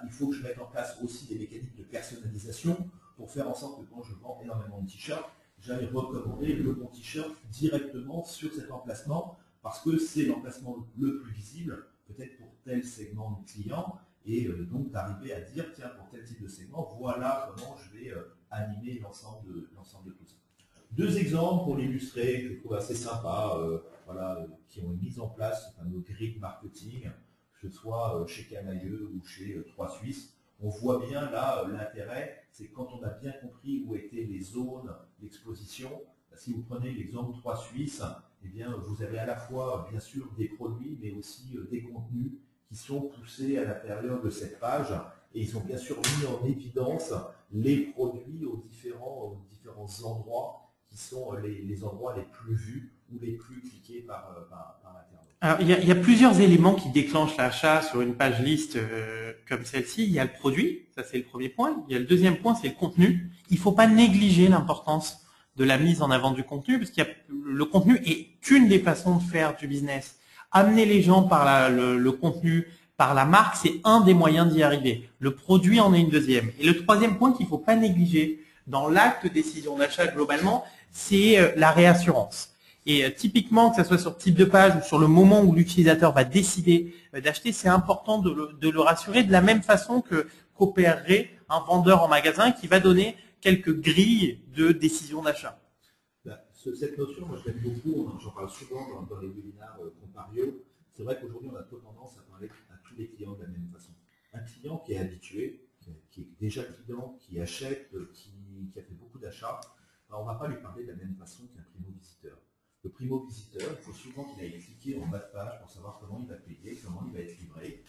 il faut que je mette en place aussi des mécanismes de personnalisation pour faire en sorte que quand je vends énormément de t-shirts, j'aille recommander le bon t-shirt directement sur cet emplacement parce que c'est l'emplacement le plus visible, peut-être pour tel segment de client, et donc d'arriver à dire, tiens, pour tel type de segment, voilà comment je vais animer l'ensemble de tout ça. Deux exemples pour l'illustrer, que je trouve assez sympas, qui ont mis en place nos grilles marketing, que ce soit chez Camailleux ou chez 3 Suisses. On voit bien là l'intérêt, c'est quand on a bien compris où étaient les zones d'exposition. Si vous prenez l'exemple 3 Suisses, eh bien, vous avez à la fois bien sûr des produits, mais aussi des contenus qui sont poussés à l'intérieur de cette page. Et ils ont bien sûr mis en évidence les produits aux différents endroits qui sont les endroits les plus vus ou les plus cliqués par l'internaute. Alors, il y a plusieurs éléments qui déclenchent l'achat sur une page liste comme celle-ci. Il y a le produit, ça c'est le premier point. Il y a le deuxième point, c'est le contenu. Il ne faut pas négliger l'importance de la mise en avant du contenu, parce qu'il y a le contenu est une des façons de faire du business. Amener les gens par le contenu, par la marque, c'est un des moyens d'y arriver. Le produit en est une deuxième. Et le troisième point qu'il ne faut pas négliger dans l'acte de décision d'achat globalement, c'est la réassurance. Et typiquement, que ce soit sur type de page ou sur le moment où l'utilisateur va décider d'acheter, c'est important de le rassurer de la même façon qu'opérerait un vendeur en magasin qui va donner quelques grilles de décision d'achat. Cette notion, moi je l'aime beaucoup, j'en parle souvent dans les webinaires Compario. C'est vrai qu'aujourd'hui, on a trop tendance à parler à tous les clients de la même façon. Un client qui est habitué, qui est déjà client, qui achète, qui a fait beaucoup d'achats, on ne va pas lui parler de la même façon qu'un primo-visiteur. Le primo-visiteur, il faut souvent qu'il aille cliquer en bas de page pour savoir comment il va payer, comment il va être livré,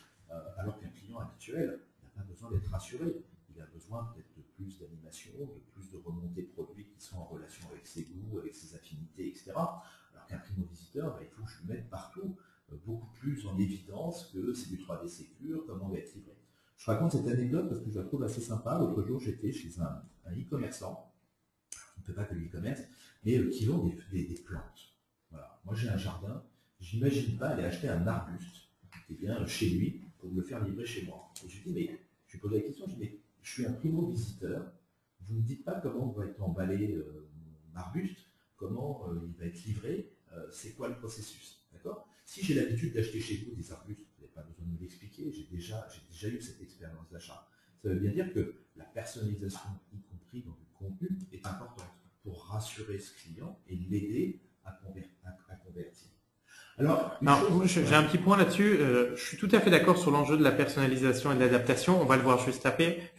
alors qu'un client habituel, il n'a pas besoin d'être rassuré. Il a besoin peut-être de plus d'animation, de plus de remontées de produits qui sont en relation avec ses goûts, avec ses affinités, etc. Alors qu'un primo-visiteur, il faut que je le mette partout, beaucoup plus en évidence que c'est du 3D Secure, comment il va être livré. Je raconte cette anecdote parce que je la trouve assez sympa. L'autre jour, j'étais chez un e-commerçant, on ne fait pas que l'e-commerce, mais qui vend des plantes. Voilà. Moi, j'ai un jardin, je n'imagine pas aller acheter un arbuste chez lui pour me le faire livrer chez moi. Et je lui dis, mais je lui pose la question, je dis, mais je suis un primo-visiteur, vous ne me dites pas comment va être emballé mon arbuste, comment il va être livré, c'est quoi le processus, d'accord? Si j'ai l'habitude d'acheter chez vous des arbustes, vous n'avez pas besoin de me l'expliquer, j'ai déjà eu cette expérience d'achat. Ça veut bien dire que la personnalisation, y compris dans le contenu, est importante pour rassurer ce client et l'aider à convertir. Alors, j'ai un petit point là-dessus. Je suis tout à fait d'accord sur l'enjeu de la personnalisation et de l'adaptation. On va le voir juste après.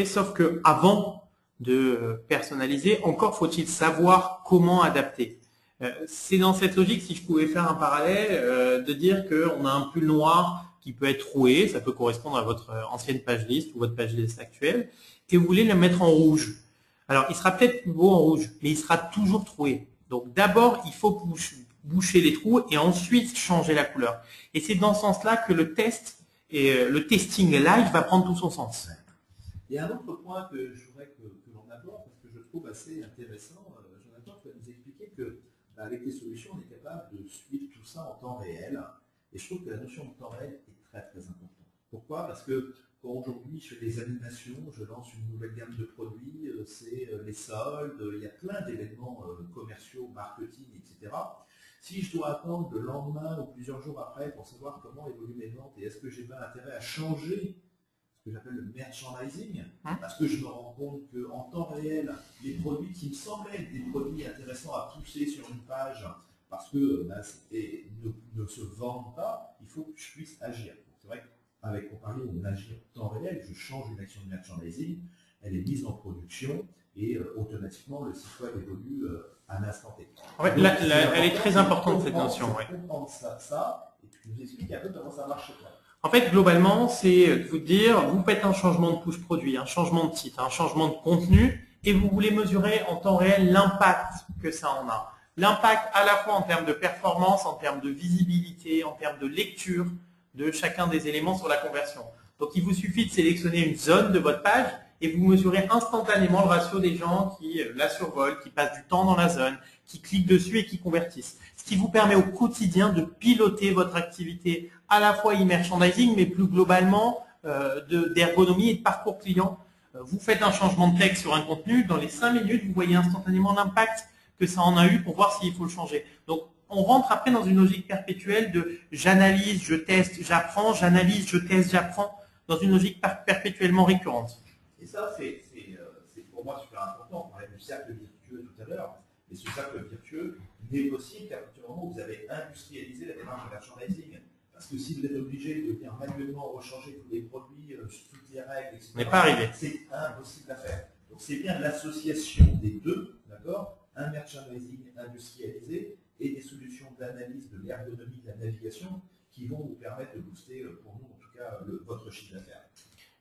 Sauf que avant de personnaliser, encore faut-il savoir comment adapter. C'est dans cette logique, si je pouvais faire un parallèle, de dire qu'on a un pull noir qui peut être troué, ça peut correspondre à votre ancienne page liste ou votre page liste actuelle, et vous voulez le mettre en rouge. Alors, il sera peut-être plus beau en rouge, mais il sera toujours troué. Donc, d'abord, il faut boucher les trous et ensuite changer la couleur. Et c'est dans ce sens-là que le test et le testing live va prendre tout son sens. Il y a un autre point que je voudrais que l'on aborde, parce que je trouve assez intéressant. Jonathan, tu vas nous expliquer que avec les solutions, on est capable de suivre tout ça en temps réel. Et je trouve que la notion de temps réel est très très importante. Pourquoi? Parce que aujourd'hui, je fais des animations, je lance une nouvelle gamme de produits, c'est les soldes, il y a plein d'événements commerciaux, marketing, etc. Si je dois attendre le lendemain ou plusieurs jours après pour savoir comment évoluent mes ventes et est-ce que j'ai pas intérêt à changer ce que j'appelle le merchandising, parce que je me rends compte qu'en temps réel, les produits qui me semblaient être des produits intéressants à pousser sur une page, parce que ne se vendent pas, il faut que je puisse agir. C'est vrai qu'avec Compario, on agit en temps réel, je change une action de merchandising, elle est mise en production et automatiquement le site web évolue à l'instant T. En fait, elle est très importante cette notion. Ouais. Comprendre ça, et puis vous expliquer un peu comment ça marche. En fait, globalement, c'est de vous dire, vous faites un changement de push produit, un changement de titre, un changement de contenu, et vous voulez mesurer en temps réel l'impact que ça en a. L'impact à la fois en termes de performance, en termes de visibilité, en termes de lecture de chacun des éléments sur la conversion. Donc, il vous suffit de sélectionner une zone de votre page et vous mesurez instantanément le ratio des gens qui la survolent, qui passent du temps dans la zone, qui cliquent dessus et qui convertissent. Ce qui vous permet au quotidien de piloter votre activité à la fois e-merchandising, mais plus globalement d'ergonomie et de parcours client. Vous faites un changement de texte sur un contenu, dans les 5 minutes, vous voyez instantanément l'impact que ça en a eu pour voir s'il faut le changer. Donc, on rentre après dans une logique perpétuelle de j'analyse, je teste, j'apprends, j'analyse, je teste, j'apprends, dans une logique perpétuellement récurrente. Et ça, c'est pour moi super important. On parlait du cercle virtueux tout à l'heure. Et ce cercle virtueux n'est possible qu'à partir du moment où vous avez industrialisé la démarche de merchandising. Parce que si vous êtes obligé de venir manuellement rechanger tous les produits, toutes les règles, etc., n'est pas arrivé. C'est impossible à faire. Donc c'est bien l'association des deux, d'accord, un merchandising industrialisé et des solutions d'analyse de l'ergonomie de la navigation qui vont vous permettre de booster, pour nous en tout cas, votre chiffre d'affaires.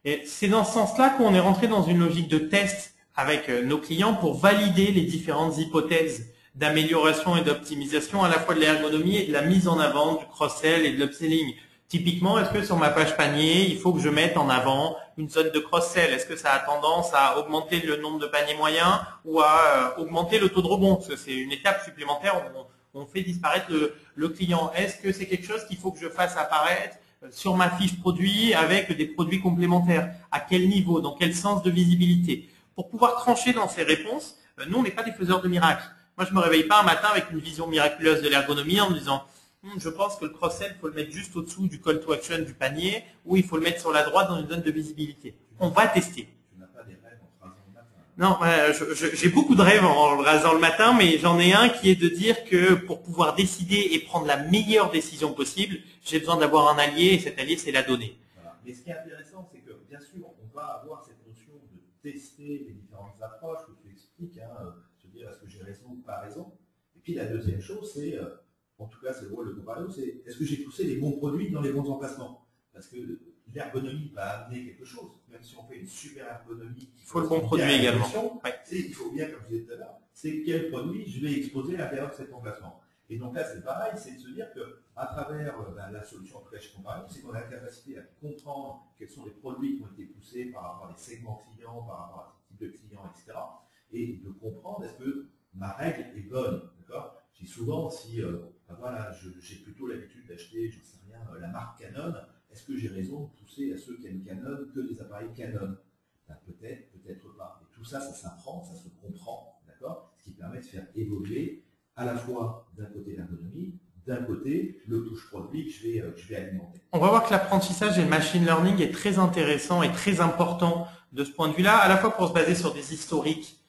Et c'est dans ce sens-là qu'on est rentré dans une logique de test avec nos clients pour valider les différentes hypothèses d'amélioration et d'optimisation à la fois de l'ergonomie et de la mise en avant du cross-sell et de l'upselling. Typiquement, est-ce que sur ma page panier, il faut que je mette en avant une zone de cross-sell? Est-ce que ça a tendance à augmenter le nombre de paniers moyens ou à augmenter le taux de rebond? Parce que c'est une étape supplémentaire où on fait disparaître le client. Est-ce que c'est quelque chose qu'il faut que je fasse apparaître sur ma fiche produit avec des produits complémentaires? À quel niveau? Dans quel sens de visibilité? Pour pouvoir trancher dans ces réponses, nous, on n'est pas des faiseurs de miracles. Moi, je me réveille pas un matin avec une vision miraculeuse de l'ergonomie en me disant je pense que le cross-sell, il faut le mettre juste au-dessous du call to action du panier ou il faut le mettre sur la droite dans une zone de visibilité. On va tester. Tu n'as pas des rêves en rasant le matin? Non, j'ai beaucoup de rêves en rasant le matin, mais j'en ai un qui est de dire que pour pouvoir décider et prendre la meilleure décision possible, j'ai besoin d'avoir un allié et cet allié, c'est la donnée. Voilà. Mais ce qui est intéressant, c'est que bien sûr, on va avoir cette notion de tester les différentes approches que tu expliques, se dire est-ce que j'ai raison ou pas raison. Et puis la deuxième chose, c'est, en tout cas c'est le rôle de Comparadio, c'est est-ce que j'ai poussé les bons produits dans les bons emplacements? Parce que l'ergonomie va amener quelque chose, même si on fait une super ergonomie. Il faut le bon produit également. Ouais. Il faut bien, comme je disais tout à l'heure, c'est quel produit je vais exposer à l'intérieur de cet emplacement. Et donc là, c'est pareil, c'est de se dire qu'à travers la solution en tout cas chez Comparadio, c'est qu'on a la capacité à comprendre quels sont les produits qui ont été poussés par rapport à des segments clients, par rapport à des types de clients, etc. Et de comprendre est-ce que ma règle est bonne, d'accord? Je dis souvent, si voilà, j'ai plutôt l'habitude d'acheter, j'en sais rien, la marque Canon, est-ce que j'ai raison de pousser à ceux qui aiment Canon que des appareils Canon? Ben, peut-être, peut-être pas. Et tout ça, ça s'apprend, ça se comprend, d'accord? Ce qui permet de faire évoluer à la fois d'un côté l'ergonomie, d'un côté le push produit que je vais alimenter. On va voir que l'apprentissage et le machine learning est très intéressant et très important de ce point de vue-là, à la fois pour se baser sur des historiques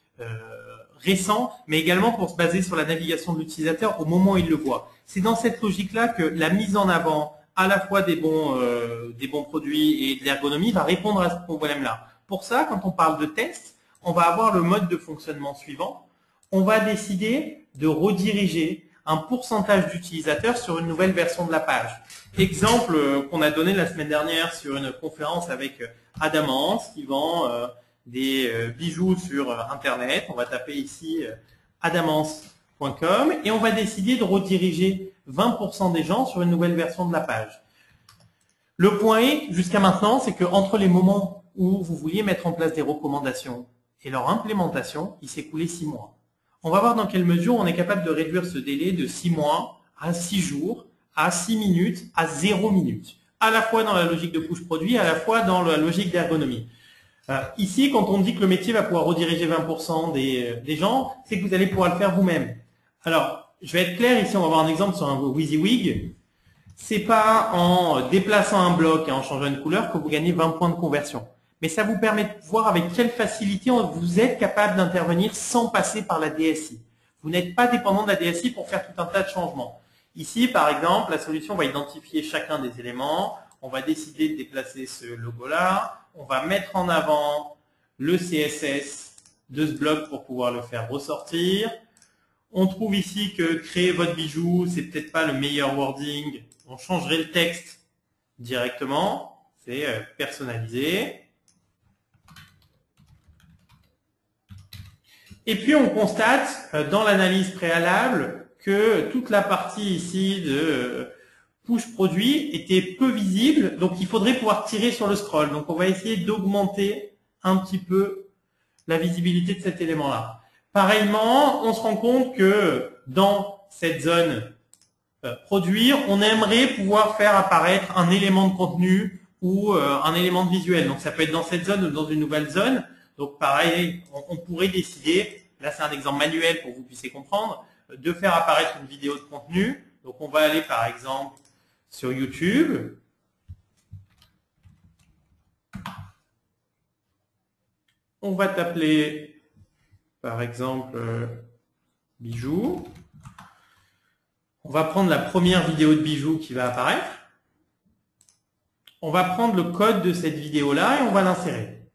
récents, mais également pour se baser sur la navigation de l'utilisateur au moment où il le voit. C'est dans cette logique-là que la mise en avant à la fois des bons produits et de l'ergonomie va répondre à ce problème-là. Pour ça, quand on parle de test, on va avoir le mode de fonctionnement suivant. On va décider de rediriger un pourcentage d'utilisateurs sur une nouvelle version de la page. Exemple qu'on a donné la semaine dernière sur une conférence avec Adamance qui vend des bijoux sur Internet. On va taper ici adamance.com et on va décider de rediriger 20% des gens sur une nouvelle version de la page. Le point est, jusqu'à maintenant, c'est qu'entre les moments où vous vouliez mettre en place des recommandations et leur implémentation, il s'est écoulé 6 mois. On va voir dans quelle mesure on est capable de réduire ce délai de 6 mois à 6 jours, à 6 minutes, à 0 minutes. À la fois dans la logique de push produit, à la fois dans la logique d'ergonomie. Ici, quand on dit que le métier va pouvoir rediriger 20% des gens, c'est que vous allez pouvoir le faire vous-même. Alors, je vais être clair, ici on va avoir un exemple sur un WYSIWYG. C'est pas en déplaçant un bloc et en changeant une couleur que vous gagnez 20 points de conversion. Mais ça vous permet de voir avec quelle facilité vous êtes capable d'intervenir sans passer par la DSI. Vous n'êtes pas dépendant de la DSI pour faire tout un tas de changements. Ici, par exemple, la solution va identifier chacun des éléments. On va décider de déplacer ce logo-là. On va mettre en avant le CSS de ce bloc pour pouvoir le faire ressortir. On trouve ici que créer votre bijou, c'est peut-être pas le meilleur wording. On changerait le texte directement. C'est personnalisé. Et puis on constate dans l'analyse préalable que toute la partie ici de push produit était peu visible, donc il faudrait pouvoir tirer sur le scroll. Donc on va essayer d'augmenter un petit peu la visibilité de cet élément-là. Pareillement, on se rend compte que dans cette zone produire, on aimerait pouvoir faire apparaître un élément de contenu ou un élément de visuel. Donc ça peut être dans cette zone ou dans une nouvelle zone. Donc pareil, on pourrait décider, là c'est un exemple manuel pour que vous puissiez comprendre, de faire apparaître une vidéo de contenu. Donc on va aller par exemple sur YouTube. On va t'appeler par exemple bijoux. On va prendre la première vidéo de bijoux qui va apparaître. On va prendre le code de cette vidéo-là et on va l'insérer.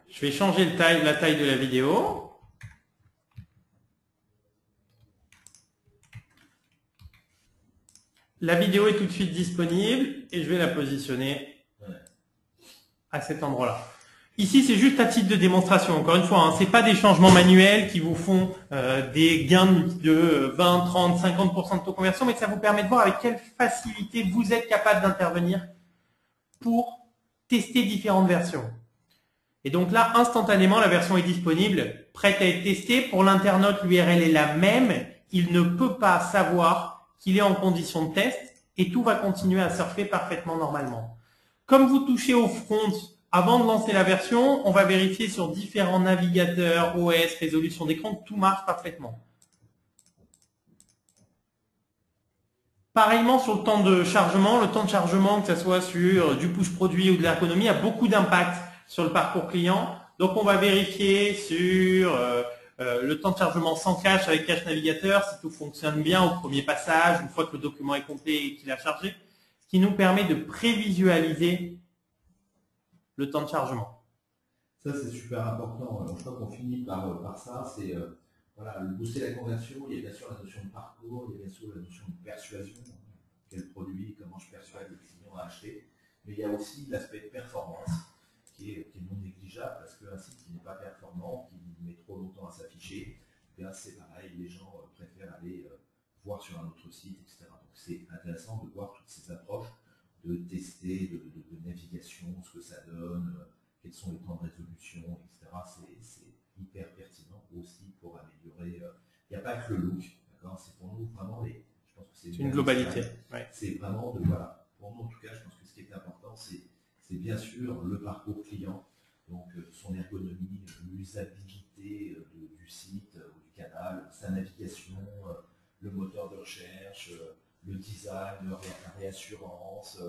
Je vais changer la taille de la vidéo. La vidéo est tout de suite disponible et je vais la positionner à cet endroit-là. Ici, c'est juste à titre de démonstration. Encore une fois, ce n'est pas des changements manuels qui vous font des gains de 20, 30, 50% de taux de conversion, mais que ça vous permet de voir avec quelle facilité vous êtes capable d'intervenir pour tester différentes versions. Et donc là, instantanément, la version est disponible, prête à être testée. Pour l'internaute, l'URL est la même. Il ne peut pas savoir qu'il est en condition de test et tout va continuer à surfer parfaitement normalement. Comme vous touchez au front, avant de lancer la version, on va vérifier sur différents navigateurs, OS, résolution d'écran, que tout marche parfaitement. Pareillement sur le temps de chargement, que ce soit sur du push produit ou de l'ergonomie, a beaucoup d'impact sur le parcours client. Donc on va vérifier sur le temps de chargement sans cache avec cache navigateur, si tout fonctionne bien au premier passage, une fois que le document est complet et qu'il a chargé, ce qui nous permet de prévisualiser le temps de chargement. Ça, c'est super important. Je crois qu'on finit par ça. C'est voilà, booster la conversion. Il y a bien sûr la notion de parcours, il y a bien sûr la notion de persuasion. Quel produit, comment je persuade le client à acheter. Mais il y a aussi l'aspect de performance qui est non négligeable parce qu'un site qui n'est pas performant, qui met trop longtemps à s'afficher, c'est pareil, les gens préfèrent aller voir sur un autre site, etc. Donc c'est intéressant de voir toutes ces approches, de tester, de navigation, ce que ça donne, quels sont les temps de résolution, etc. C'est hyper pertinent aussi pour améliorer. Il n'y a pas que le look, c'est pour nous vraiment je pense que c'est une globalité. Ouais. C'est vraiment voilà. Pour nous en tout cas, je pense que ce qui est important, c'est bien sûr le parcours client, donc son ergonomie, l'usabilité du site ou du canal, sa navigation, le moteur de recherche, le design, la réassurance,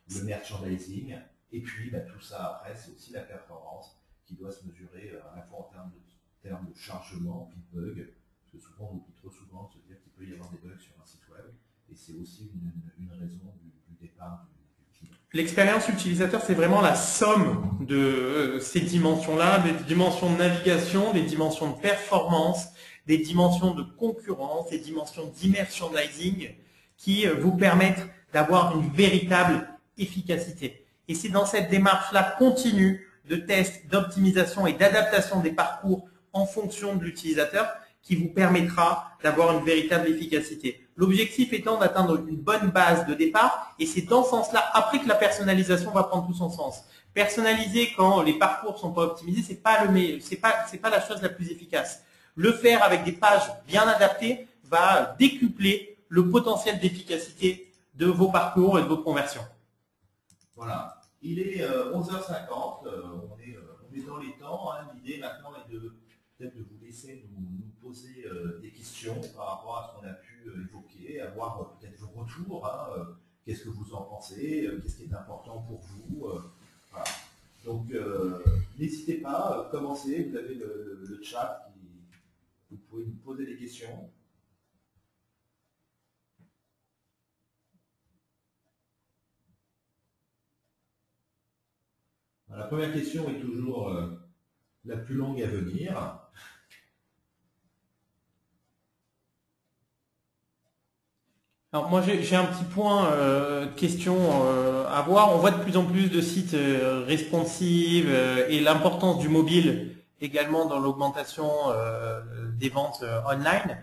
le merchandising, et puis tout ça après, c'est aussi la performance qui doit se mesurer à la fois en termes de chargement, puis de bugs, parce que souvent on oublie trop souvent de se dire qu'il peut y avoir des bugs sur un site web, et c'est aussi une raison du départ du client. L'expérience utilisateur, c'est vraiment la somme de ces dimensions-là, des dimensions de navigation, des dimensions de performance, des dimensions de concurrence, des dimensions d'immerchandising qui vous permettent d'avoir une véritable efficacité. Et c'est dans cette démarche-là continue de test, d'optimisation et d'adaptation des parcours en fonction de l'utilisateur qui vous permettra d'avoir une véritable efficacité. L'objectif étant d'atteindre une bonne base de départ et c'est dans ce sens-là, après que la personnalisation va prendre tout son sens. Personnaliser quand les parcours sont pas optimisés, c'est pas la chose la plus efficace. Le faire avec des pages bien adaptées va décupler le potentiel d'efficacité de vos parcours et de vos conversions. Voilà, il est 11h50, on est dans les temps. L'idée maintenant est peut-être de vous laisser nous poser des questions par rapport à ce qu'on a pu évoquer, avoir peut-être vos retours. Qu'est-ce que vous en pensez? Qu'est-ce qui est important pour vous? Voilà. Donc, n'hésitez pas, commencez, vous avez le chat, vous pouvez nous poser des questions. La première question est toujours la plus longue à venir. Alors moi j'ai un petit point de question à voir. On voit de plus en plus de sites responsive et l'importance du mobile également dans l'augmentation des ventes online.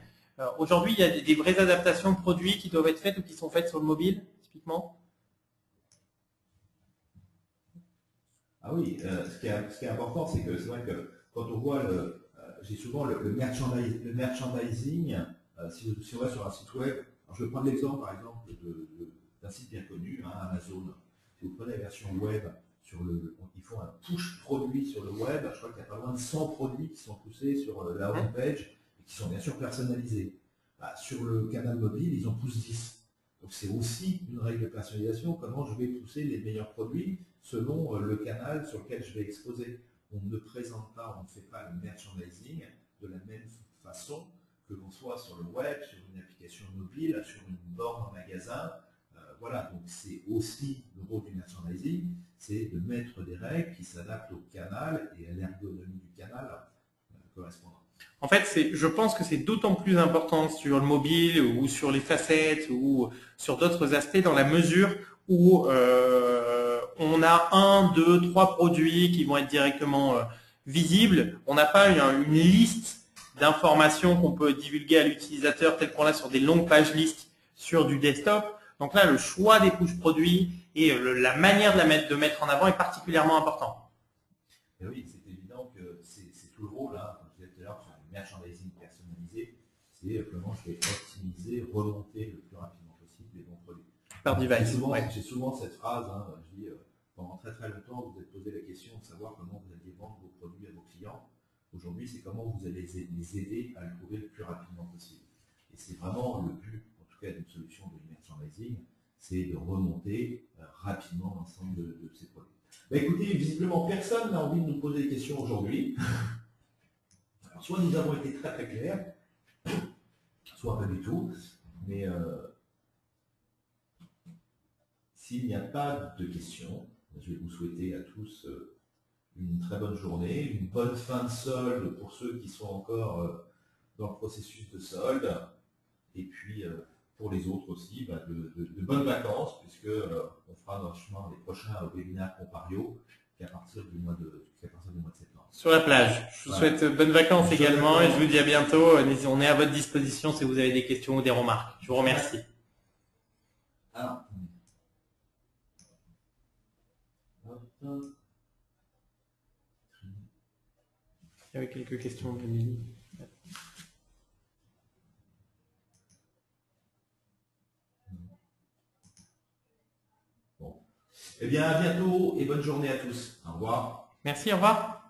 Aujourd'hui, il y a des vraies adaptations de produits qui doivent être faites ou qui sont faites sur le mobile, typiquement. Ah oui, ce qui est important, c'est que c'est vrai que quand on voit j'ai souvent le merchandising, si on va sur un site web, alors je vais prendre l'exemple par exemple d'un site bien connu, hein, Amazon. Si vous prenez la version web, ils font un push produit sur le web, je crois qu'il y a pas loin de 100 produits qui sont poussés sur la home page et qui sont bien sûr personnalisés. Bah, sur le canal mobile, ils en poussent 10. Donc c'est aussi une règle de personnalisation, comment je vais pousser les meilleurs produits selon le canal sur lequel je vais exposer. On ne présente pas, on ne fait pas le merchandising de la même façon que l'on soit sur le web, sur une application mobile, sur une borne en magasin. Voilà, donc c'est aussi le rôle du merchandising, c'est de mettre des règles qui s'adaptent au canal et à l'ergonomie du canal correspondant. En fait, je pense que c'est d'autant plus important sur le mobile ou sur les facettes ou sur d'autres aspects dans la mesure où on a 1, 2, 3 produits qui vont être directement visibles. On n'a pas une liste d'informations qu'on peut divulguer à l'utilisateur telle qu'on l'a sur des longues pages listes sur du desktop. Donc là, le choix des push produits et la manière de mettre en avant est particulièrement important. Et oui, c'est évident que c'est tout le rôle, hein, comme je disais tout à l'heure, sur le merchandising personnalisé, c'est comment je vais optimiser, remonter le plus rapidement possible les bons produits. Par device. J'ai souvent cette phrase, hein, je dis, pendant très très longtemps, vous vous êtes posé la question de savoir comment vous alliez vendre vos produits à vos clients. Aujourd'hui, c'est comment vous allez les aider à le trouver le plus rapidement possible. Et c'est vraiment le but, en tout cas d'une solution de merchandising, c'est de remonter rapidement l'ensemble de ces produits. Bah écoutez, visiblement personne n'a envie de nous poser des questions aujourd'hui. Soit nous avons été très très clairs, soit pas du tout. Mais s'il n'y a pas de questions, je vais vous souhaiter à tous une très bonne journée, une bonne fin de solde pour ceux qui sont encore dans le processus de solde. Et puis pour les autres aussi, bah, de bonnes vacances, puisque on fera notre chemin les prochains webinaires Compario qu'à partir du mois de septembre. Sur la plage. Je vous souhaite bonnes vacances également et je vous dis à bientôt. On est à votre disposition si vous avez des questions ou des remarques. Je vous remercie. Alors, il y avait quelques questions de Mimi. Eh bien, à bientôt et bonne journée à tous. Au revoir. Merci, au revoir.